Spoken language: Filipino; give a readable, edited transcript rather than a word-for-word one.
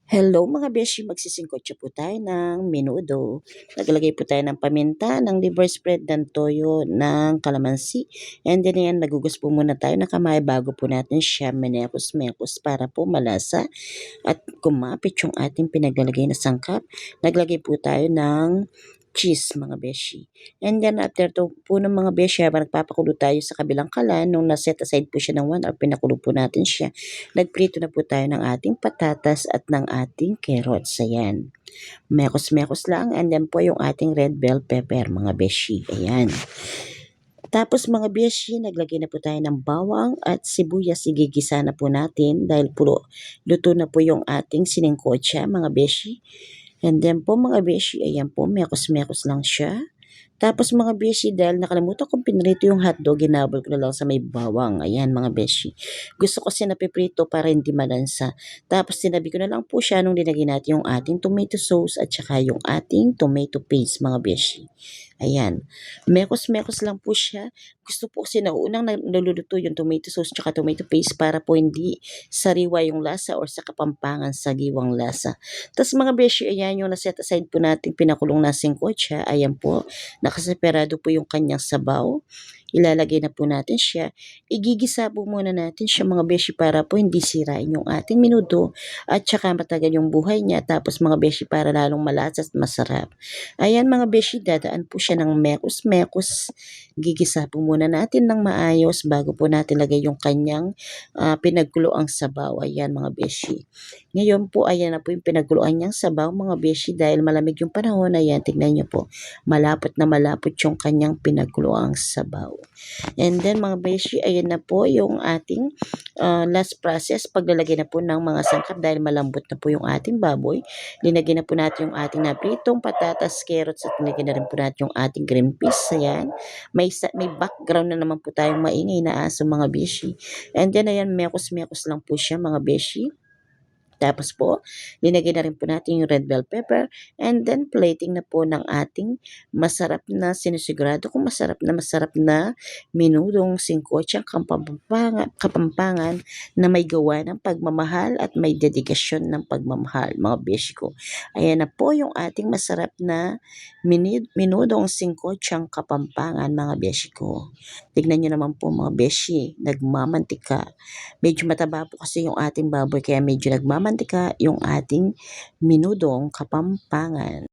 Hello mga beshi, magsisingkotso po tayo ng menudo. Naglalagay po tayo ng paminta, ng liver spread, ng toyo, ng kalamansi. And then yan, nagugas po muna tayo ng kamay bago po natin siya menekos-mekos para po malasa at kumapit yung ating pinaglalagay na sangkap. Naglagay po tayo ng cheese mga beshi. And then after to po ng mga beshi, habang nagpapakulo tayo sa kabilang kalan, nung naset aside po siya ng 1 hour, pinakulo po natin siya. Nagprito na po tayo ng ating patatas at ng ating carrots. Ayan. Mekos-mekos lang. And then po yung ating red bell pepper mga beshi. Ayan. Tapos mga beshi, naglagay na po tayo ng bawang at sibuyas. Igigisa na po natin dahil puro luto na po yung ating siningkotsa mga beshi. And then po mga beshi, ayan po, mekos-mekos lang siya. Tapos mga beshi, dahil nakalimutan kong pinrito yung hotdog, ginabol ko na lang sa may bawang. Ayan mga beshi. Gusto ko siya napiprito para hindi malansa. Tapos sinabi ko na lang po siya nung dinagay natin yung ating tomato sauce at saka yung ating tomato paste mga beshi. Ayan. Mekos-mekos lang po siya. Gusto po kasi na unang naluluto yung tomato sauce at tomato paste para po hindi sariwa yung lasa or sa kapampangan sariwang lasa. Tapos mga beshi, ayan yung naset aside po natin pinakulong na singkotsa. Ayan po. Nakaseparado po yung kanyang sabaw. Ilalagay na po natin siya. Igigisa po muna natin siya mga beshi para po hindi sirain yung ating minuto at saka matagal yung buhay niya. Tapos mga beshi para lalong malasa at masarap. Ayan mga beshi, dadaan po siya ng mekos-mekos. Gigisa po muna natin ng maayos bago po natin lagay yung kanyang pinagkuloang sabaw. Ayan mga beshi. Ngayon po, ayan na po yung pinagkuluan niyang sabaw mga beshi dahil malamig yung panahon. Ayan, tignan niyo po. Malapot na malapot yung kanyang pinagkuluang sabaw. And then mga beshi, ayan na po yung ating last process. Paglalagay na po ng mga sangkap dahil malambot na po yung ating baboy. Linagay na po natin yung ating napritong patatas, carrots at linagay na rin po natin yung ating green peas. Ayan. May background na naman po tayong maingay na aso mga beshi. And then ayan, mekos-mekos lang po siya mga beshi. Tapos po, linagay na rin po natin yung red bell pepper and then plating na po ng ating masarap na sinisigurado kung masarap na minudong singkotsang kapampangan na may gawa ng pagmamahal at may dedikasyon ng pagmamahal mga beshi ko. Ayan na po yung ating masarap na minudong singkotsang kapampangan mga beshi ko. Tignan nyo naman po mga beshi, nagmamantika. Medyo mataba po kasi yung ating baboy kaya medyo nagmamantika yung ating minudong kapampangan.